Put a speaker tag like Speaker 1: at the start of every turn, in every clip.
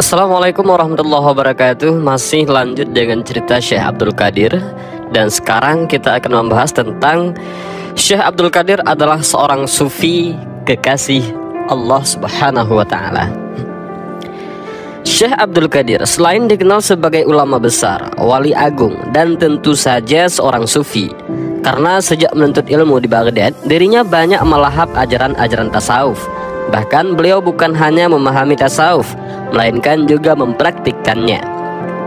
Speaker 1: Assalamualaikum warahmatullahi wabarakatuh. Masih lanjut dengan cerita Syekh Abdul Qadir. Dan sekarang kita akan membahas tentang Syekh Abdul Qadir adalah seorang sufi kekasih Allah Subhanahu wa ta'ala. Syekh Abdul Qadir selain dikenal sebagai ulama besar, wali agung, dan tentu saja seorang sufi, karena sejak menuntut ilmu di Baghdad, dirinya banyak melahap ajaran-ajaran tasawuf. Bahkan beliau bukan hanya memahami tasawuf, melainkan juga mempraktikkannya.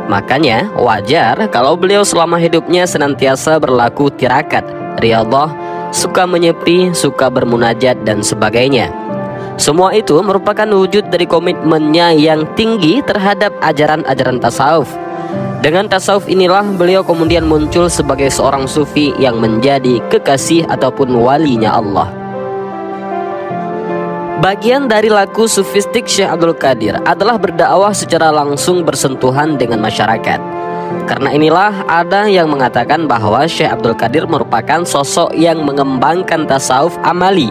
Speaker 1: Makanya wajar kalau beliau selama hidupnya senantiasa berlaku tirakat, riyadhah, suka menyepi, suka bermunajat, dan sebagainya. Semua itu merupakan wujud dari komitmennya yang tinggi terhadap ajaran-ajaran tasawuf. Dengan tasawuf inilah beliau kemudian muncul sebagai seorang sufi yang menjadi kekasih ataupun walinya Allah. Bagian dari laku sufistik Syekh Abdul Qadir adalah berdakwah secara langsung bersentuhan dengan masyarakat. Karena inilah ada yang mengatakan bahwa Syekh Abdul Qadir merupakan sosok yang mengembangkan tasawuf amali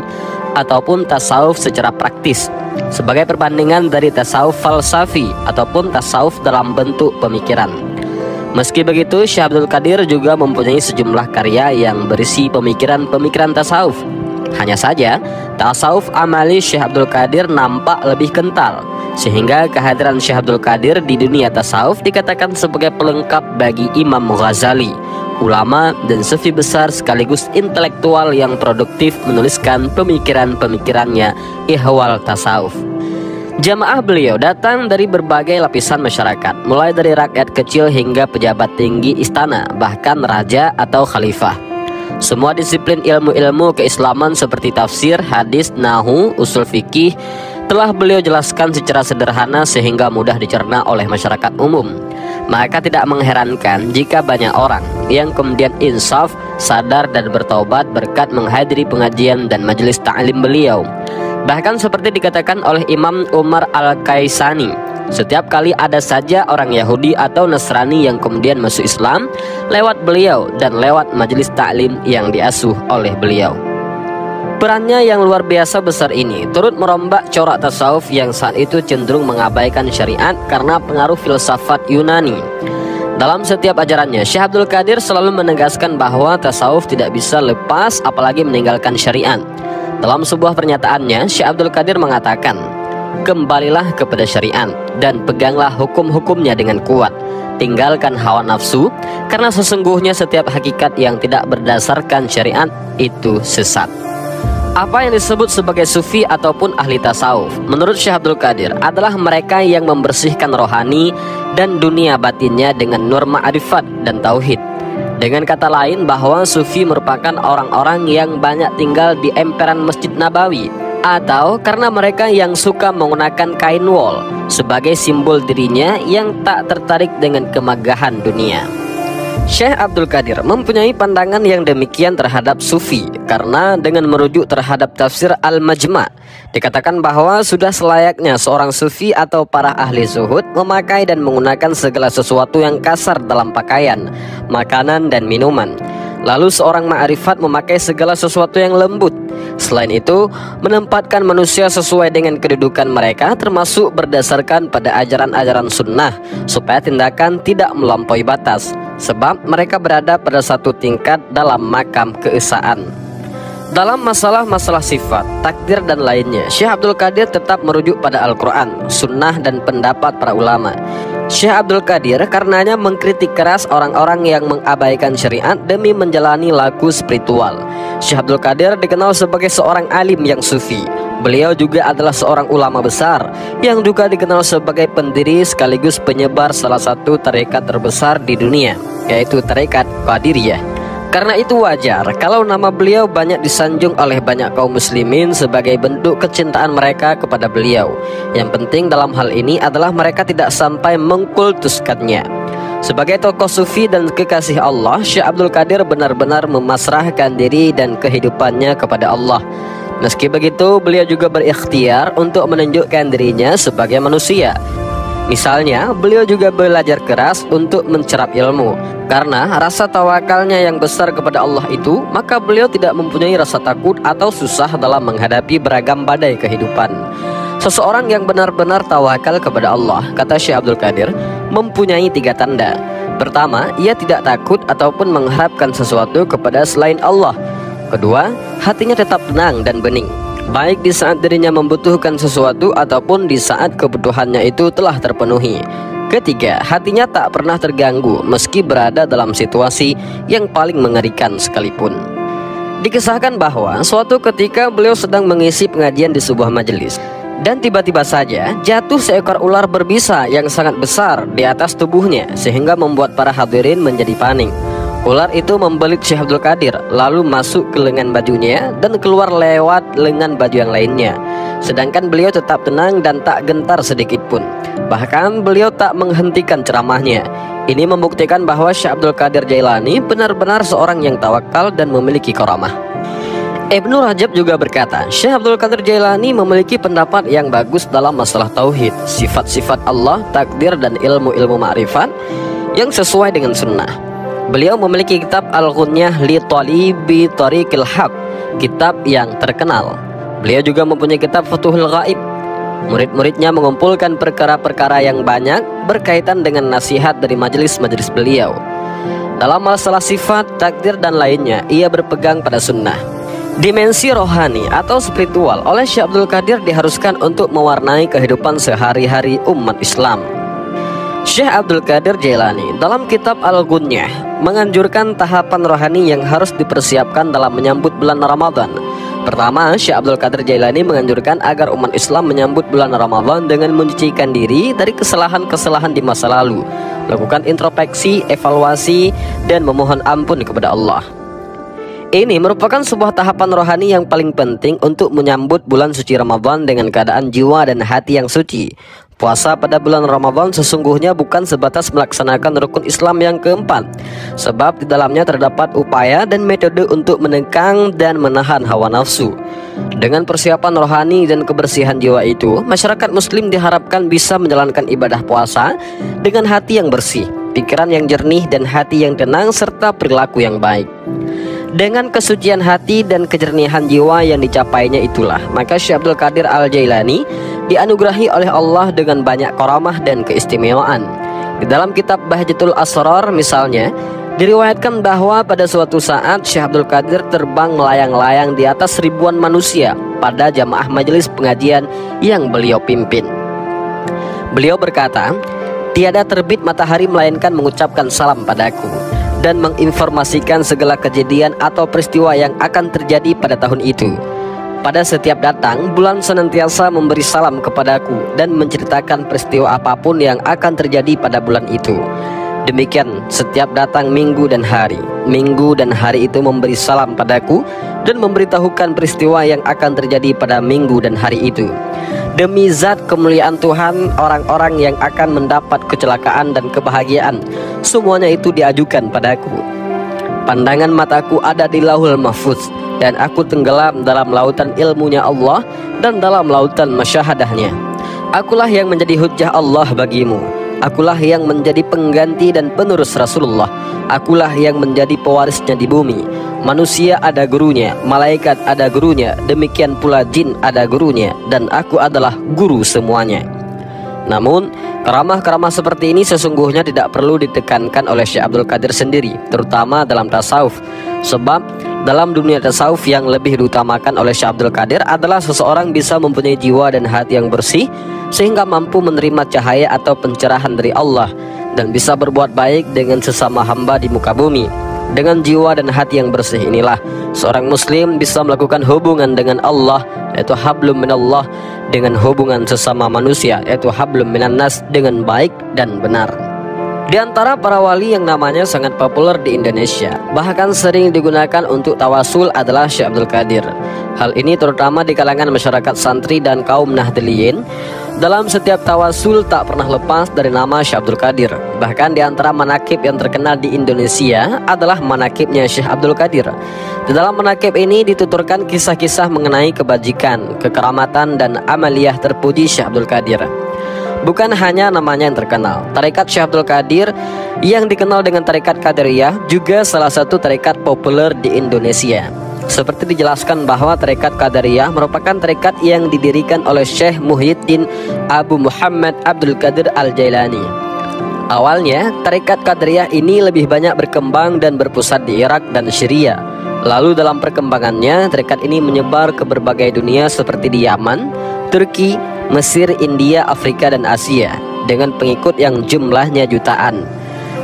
Speaker 1: ataupun tasawuf secara praktis, sebagai perbandingan dari tasawuf falsafi ataupun tasawuf dalam bentuk pemikiran. Meski begitu, Syekh Abdul Qadir juga mempunyai sejumlah karya yang berisi pemikiran-pemikiran tasawuf. Hanya saja, tasawuf amali Syekh Abdul Qadir nampak lebih kental, sehingga kehadiran Syekh Abdul Qadir di dunia tasawuf dikatakan sebagai pelengkap bagi Imam Ghazali, ulama dan sufi besar sekaligus intelektual yang produktif menuliskan pemikiran-pemikirannya ihwal tasawuf. Jamaah beliau datang dari berbagai lapisan masyarakat, mulai dari rakyat kecil hingga pejabat tinggi istana, bahkan raja atau khalifah. Semua disiplin ilmu-ilmu keislaman seperti tafsir, hadis, nahu, usul fikih telah beliau jelaskan secara sederhana sehingga mudah dicerna oleh masyarakat umum. Maka tidak mengherankan jika banyak orang yang kemudian insaf, sadar dan bertaubat berkat menghadiri pengajian dan majelis ta'lim beliau. Bahkan seperti dikatakan oleh Imam Umar Al-Kaisani, setiap kali ada saja orang Yahudi atau Nasrani yang kemudian masuk Islam lewat beliau dan lewat majelis ta'lim yang diasuh oleh beliau. Perannya yang luar biasa besar ini turut merombak corak tasawuf yang saat itu cenderung mengabaikan syariat karena pengaruh filsafat Yunani. Dalam setiap ajarannya, Syekh Abdul Qadir selalu menegaskan bahwa tasawuf tidak bisa lepas apalagi meninggalkan syariat. Dalam sebuah pernyataannya, Syekh Abdul Qadir mengatakan, "Kembalilah kepada syariat dan peganglah hukum-hukumnya dengan kuat. Tinggalkan hawa nafsu, karena sesungguhnya setiap hakikat yang tidak berdasarkan syariat itu sesat." Apa yang disebut sebagai sufi ataupun ahli tasawuf menurut Syekh Abdul Qadir adalah mereka yang membersihkan rohani dan dunia batinnya dengan nur ma'rifat dan tauhid. Dengan kata lain, bahwa sufi merupakan orang-orang yang banyak tinggal di emperan Masjid Nabawi, atau karena mereka yang suka menggunakan kain wol sebagai simbol dirinya yang tak tertarik dengan kemegahan dunia. Syekh Abdul Qadir mempunyai pandangan yang demikian terhadap sufi karena dengan merujuk terhadap tafsir Al-Majma' dikatakan bahwa sudah selayaknya seorang sufi atau para ahli zuhud memakai dan menggunakan segala sesuatu yang kasar dalam pakaian, makanan dan minuman. Lalu seorang ma'rifat memakai segala sesuatu yang lembut. Selain itu, menempatkan manusia sesuai dengan kedudukan mereka, termasuk berdasarkan pada ajaran-ajaran sunnah, supaya tindakan tidak melampaui batas, sebab mereka berada pada satu tingkat dalam makam keesaan. Dalam masalah-masalah sifat, takdir dan lainnya, Syekh Abdul Qadir tetap merujuk pada Al-Quran, sunnah dan pendapat para ulama. Syekh Abdul Qadir karenanya mengkritik keras orang-orang yang mengabaikan syariat demi menjalani laku spiritual. Syekh Abdul Qadir dikenal sebagai seorang alim yang sufi. Beliau juga adalah seorang ulama besar yang juga dikenal sebagai pendiri sekaligus penyebar salah satu tarekat terbesar di dunia, yaitu tarekat Qadiriyah. Karena itu wajar kalau nama beliau banyak disanjung oleh banyak kaum muslimin sebagai bentuk kecintaan mereka kepada beliau. Yang penting dalam hal ini adalah mereka tidak sampai mengkultuskannya. Sebagai tokoh sufi dan kekasih Allah, Syekh Abdul Qadir benar-benar memasrahkan diri dan kehidupannya kepada Allah. Meski begitu, beliau juga berikhtiar untuk menunjukkan dirinya sebagai manusia. Misalnya, beliau juga belajar keras untuk mencerap ilmu. Karena rasa tawakalnya yang besar kepada Allah itu, maka beliau tidak mempunyai rasa takut atau susah dalam menghadapi beragam badai kehidupan. Seseorang yang benar-benar tawakal kepada Allah, kata Syekh Abdul Qadir, mempunyai 3 tanda. Pertama, ia tidak takut ataupun mengharapkan sesuatu kepada selain Allah. Kedua, hatinya tetap tenang dan bening, baik di saat dirinya membutuhkan sesuatu ataupun di saat kebutuhannya itu telah terpenuhi. Ketiga, hatinya tak pernah terganggu meski berada dalam situasi yang paling mengerikan sekalipun. Dikisahkan bahwa suatu ketika beliau sedang mengisi pengajian di sebuah majelis, dan tiba-tiba saja jatuh seekor ular berbisa yang sangat besar di atas tubuhnya, sehingga membuat para hadirin menjadi panik. Ular itu membelit Syekh Abdul Qadir, lalu masuk ke lengan bajunya dan keluar lewat lengan baju yang lainnya. Sedangkan beliau tetap tenang dan tak gentar sedikit pun. Bahkan beliau tak menghentikan ceramahnya. Ini membuktikan bahwa Syekh Abdul Qadir Jailani benar-benar seorang yang tawakal dan memiliki karamah. Ibnu Rajab juga berkata, Syekh Abdul Qadir Jailani memiliki pendapat yang bagus dalam masalah tauhid, sifat-sifat Allah, takdir, dan ilmu-ilmu ma'rifat yang sesuai dengan sunnah. Beliau memiliki kitab Al-Ghunyah li Talibi Tariqil Haq, kitab yang terkenal. Beliau juga mempunyai kitab Futuhul Ghaib. Murid-muridnya mengumpulkan perkara-perkara yang banyak berkaitan dengan nasihat dari majelis-majelis beliau. Dalam masalah sifat, takdir, dan lainnya, ia berpegang pada sunnah. Dimensi rohani atau spiritual oleh Syekh Abdul Qadir diharuskan untuk mewarnai kehidupan sehari-hari umat Islam. Syekh Abdul Qadir Jailani dalam kitab Al-Ghunyah menganjurkan tahapan rohani yang harus dipersiapkan dalam menyambut bulan Ramadan. Pertama, Syekh Abdul Qadir Jailani menganjurkan agar umat Islam menyambut bulan Ramadan dengan menyucikan diri dari kesalahan-kesalahan di masa lalu, lakukan introspeksi, evaluasi, dan memohon ampun kepada Allah. Ini merupakan sebuah tahapan rohani yang paling penting untuk menyambut bulan suci Ramadan dengan keadaan jiwa dan hati yang suci. Puasa pada bulan Ramadan sesungguhnya bukan sebatas melaksanakan rukun Islam yang keempat, sebab di dalamnya terdapat upaya dan metode untuk menekan dan menahan hawa nafsu. Dengan persiapan rohani dan kebersihan jiwa itu, masyarakat muslim diharapkan bisa menjalankan ibadah puasa dengan hati yang bersih, pikiran yang jernih, dan hati yang tenang, serta perilaku yang baik. Dengan kesucian hati dan kejernihan jiwa yang dicapainya itulah, maka Syekh Abdul Qadir Al-Jailani dianugerahi oleh Allah dengan banyak karamah dan keistimewaan. Di dalam kitab Bahjatul Asrar misalnya, diriwayatkan bahwa pada suatu saat Syekh Abdul Qadir terbang melayang-layang di atas ribuan manusia pada jamaah majelis pengajian yang beliau pimpin. Beliau berkata, "Tiada terbit matahari melainkan mengucapkan salam padaku dan menginformasikan segala kejadian atau peristiwa yang akan terjadi pada tahun itu. Pada setiap datang, bulan senantiasa memberi salam kepadaku dan menceritakan peristiwa apapun yang akan terjadi pada bulan itu. Demikian setiap datang minggu dan hari. Minggu dan hari itu memberi salam padaku dan memberitahukan peristiwa yang akan terjadi pada minggu dan hari itu. Demi zat kemuliaan Tuhan, orang-orang yang akan mendapat kecelakaan dan kebahagiaan, semuanya itu diajukan padaku. Pandangan mataku ada di Lauhul Mahfuz, dan aku tenggelam dalam lautan ilmunya Allah dan dalam lautan masyahadahnya. Akulah yang menjadi hujjah Allah bagimu. Akulah yang menjadi pengganti dan penerus Rasulullah. Akulah yang menjadi pewarisnya di bumi. Manusia ada gurunya, malaikat ada gurunya, demikian pula jin ada gurunya, dan aku adalah guru semuanya." Namun, karamah-karamah seperti ini sesungguhnya tidak perlu ditekankan oleh Syekh Abdul Qadir sendiri, terutama dalam tasawuf. Sebab dalam dunia tasawuf yang lebih diutamakan oleh Syekh Abdul Qadir adalah seseorang bisa mempunyai jiwa dan hati yang bersih, sehingga mampu menerima cahaya atau pencerahan dari Allah, dan bisa berbuat baik dengan sesama hamba di muka bumi. Dengan jiwa dan hati yang bersih inilah seorang muslim bisa melakukan hubungan dengan Allah, yaitu hablum minallah, dengan hubungan sesama manusia, yaitu hablum minannas, dengan baik dan benar. Di antara para wali yang namanya sangat populer di Indonesia, bahkan sering digunakan untuk tawasul, adalah Syekh Abdul Qadir. Hal ini terutama di kalangan masyarakat santri dan kaum Nahdliyin. Dalam setiap tawasul tak pernah lepas dari nama Syekh Abdul Qadir. Bahkan di antara manakib yang terkenal di Indonesia adalah manakibnya Syekh Abdul Qadir. Di dalam manakib ini dituturkan kisah-kisah mengenai kebajikan, kekeramatan, dan amaliyah terpuji Syekh Abdul Qadir. Bukan hanya namanya yang terkenal, tarekat Syekh Abdul Qadir yang dikenal dengan tarekat Qadiriyah juga salah satu tarekat populer di Indonesia. Seperti dijelaskan bahwa tarekat Qadariyah merupakan tarekat yang didirikan oleh Syekh Muhyiddin Abu Muhammad Abdul Qadir Al-Jailani. Awalnya, tarekat Qadariyah ini lebih banyak berkembang dan berpusat di Irak dan Syria. Lalu dalam perkembangannya, tarekat ini menyebar ke berbagai dunia seperti di Yaman, Turki, Mesir, India, Afrika, dan Asia dengan pengikut yang jumlahnya jutaan.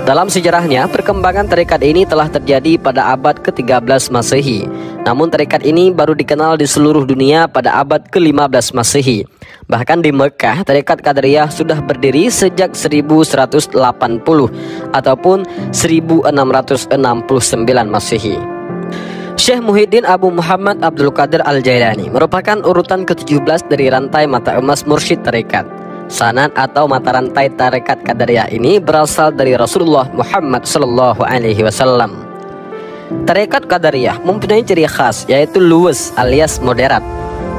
Speaker 1: Dalam sejarahnya, perkembangan tarekat ini telah terjadi pada abad ke-13 Masehi. Namun tarekat ini baru dikenal di seluruh dunia pada abad ke-15 Masehi. Bahkan di Mekah, tarekat Qadariyah sudah berdiri sejak 1180 ataupun 1669 Masehi. Syekh Muhyiddin Abu Muhammad Abdul Qadir Al-Jailani merupakan urutan ke-17 dari rantai mata emas mursyid tarekat. Sanad atau mata rantai tarekat Qadariyah ini berasal dari Rasulullah Muhammad SAW. Tarekat Qadariyah mempunyai ciri khas, yaitu luwes alias moderat.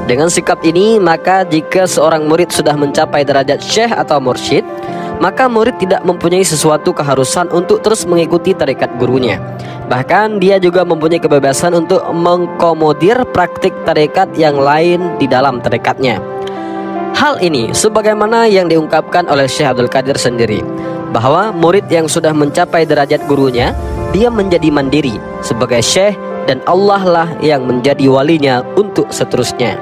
Speaker 1: Dengan sikap ini, maka jika seorang murid sudah mencapai derajat syekh atau mursyid, maka murid tidak mempunyai sesuatu keharusan untuk terus mengikuti tarekat gurunya. Bahkan dia juga mempunyai kebebasan untuk mengkomodir praktik tarekat yang lain di dalam tarekatnya. Hal ini sebagaimana yang diungkapkan oleh Syekh Abdul Qadir sendiri, bahwa murid yang sudah mencapai derajat gurunya, dia menjadi mandiri sebagai syekh dan Allah lah yang menjadi walinya untuk seterusnya.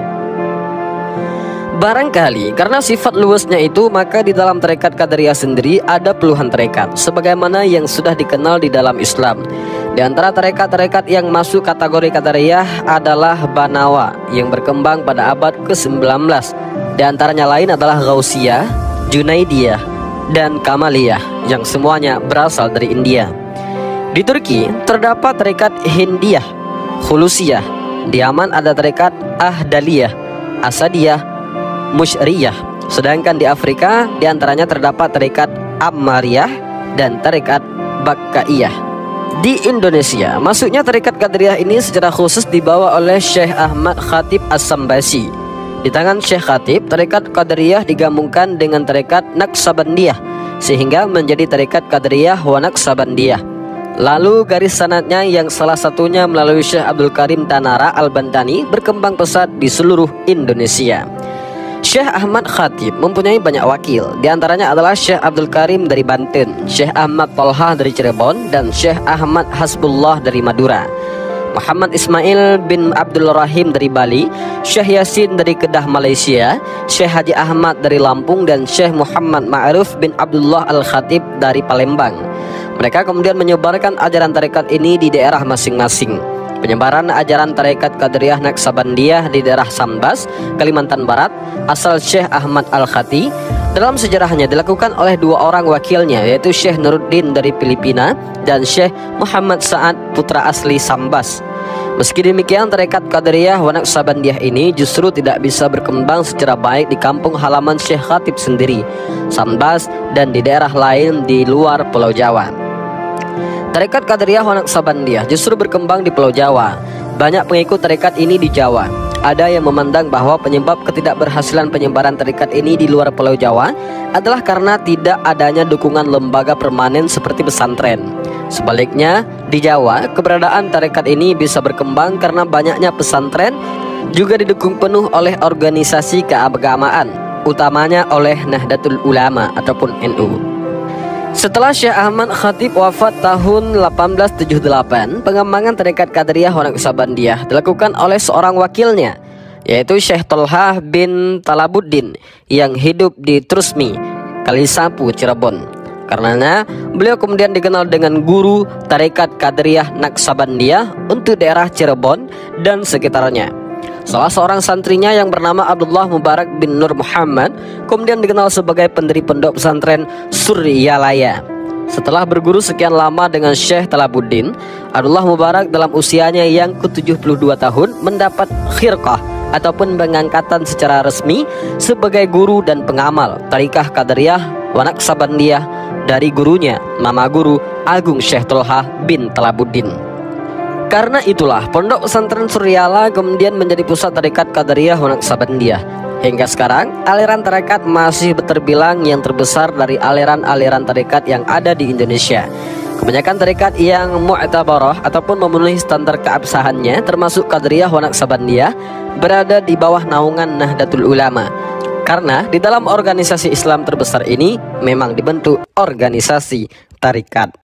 Speaker 1: Barangkali karena sifat luasnya itu, maka di dalam tarekat Qadariyah sendiri ada puluhan tarekat sebagaimana yang sudah dikenal di dalam Islam. Di antara tarekat-tarekat yang masuk kategori Qadariyah adalah Banawa yang berkembang pada abad ke-19. Di antaranya lain adalah Ghausiyah, Junaidiyah, dan Kamaliyah yang semuanya berasal dari India. Di Turki terdapat tarekat Hindiyah, Khulusiyah. Di Yaman ada tarekat Ahdaliyah, Asadiyah, Musyriyah. Sedangkan di Afrika di antaranya terdapat tarekat Ammariyah dan tarekat Bakkaiyah. Di Indonesia, masuknya tarekat Qadariyah ini secara khusus dibawa oleh Syekh Ahmad Khatib As-Sambasi. Di tangan Syekh Khatib, tarekat Qadariyah digabungkan dengan tarekat Naqsabandiyah sehingga menjadi tarekat Qadariyah wa Naqsabandiyah. Lalu garis sanadnya yang salah satunya melalui Syekh Abdul Karim Tanara Al-Bantani berkembang pesat di seluruh Indonesia. Syekh Ahmad Khatib mempunyai banyak wakil. Di antaranya adalah Syekh Abdul Karim dari Banten, Syekh Ahmad Tolhah dari Cirebon, dan Syekh Ahmad Hasbullah dari Madura. Muhammad Ismail bin Abdul Rahim dari Bali, Syekh Yasin dari Kedah Malaysia, Syekh Haji Ahmad dari Lampung, dan Syekh Muhammad Ma'ruf bin Abdullah Al-Khatib dari Palembang. Mereka kemudian menyebarkan ajaran tarekat ini di daerah masing-masing. Penyebaran ajaran tarekat Qadariyah Naqsabandiyah di daerah Sambas, Kalimantan Barat, asal Syekh Ahmad Al-Khati, dalam sejarahnya dilakukan oleh dua orang wakilnya, yaitu Syekh Nuruddin dari Filipina dan Syekh Muhammad Sa'ad putra asli Sambas. Meski demikian, tarekat Qadariyah wa Naqsabandiyah ini justru tidak bisa berkembang secara baik di kampung halaman Syekh Khatib sendiri, Sambas, dan di daerah lain di luar Pulau Jawa. Tarekat Qadariyah wa Naqsabandiyah justru berkembang di Pulau Jawa. Banyak pengikut tarekat ini di Jawa. Ada yang memandang bahwa penyebab ketidakberhasilan penyebaran tarekat ini di luar Pulau Jawa adalah karena tidak adanya dukungan lembaga permanen seperti pesantren. Sebaliknya, di Jawa, keberadaan tarekat ini bisa berkembang karena banyaknya pesantren, juga didukung penuh oleh organisasi keagamaan, utamanya oleh Nahdlatul Ulama ataupun NU. Setelah Syekh Ahmad Khatib wafat tahun 1878, pengembangan tarekat Qadariyah wa Naqsabandiyah dilakukan oleh seorang wakilnya, yaitu Syekh Tolhah bin Talabuddin yang hidup di Trusmi, Kalisapu, Cirebon. Karenanya, beliau kemudian dikenal dengan guru tarekat Qadariyah Naqsabandiyah untuk daerah Cirebon dan sekitarnya. Salah seorang santrinya yang bernama Abdullah Mubarak bin Nur Muhammad kemudian dikenal sebagai pendiri pondok pesantren Suryalaya. Setelah berguru sekian lama dengan Syekh Talabuddin, Abdullah Mubarak dalam usianya yang ke-72 tahun mendapat khirqah ataupun pengangkatan secara resmi sebagai guru dan pengamal tarikah Qadariyah wa Naqsabandiyah dari gurunya, Mama Guru Agung Syekh Tolhah bin Talabuddin. Karena itulah pondok pesantren Suryala kemudian menjadi pusat tarekat Qadariyah wa Naqsabandiyah. Hingga sekarang, aliran tarekat masih terbilang yang terbesar dari aliran-aliran tarekat yang ada di Indonesia. Kebanyakan tarekat yang mu'tabarah ataupun memenuhi standar keabsahannya, termasuk Qadariyah wa Naqsabandiyah, berada di bawah naungan Nahdlatul Ulama. Karena di dalam organisasi Islam terbesar ini memang dibentuk organisasi tarekat.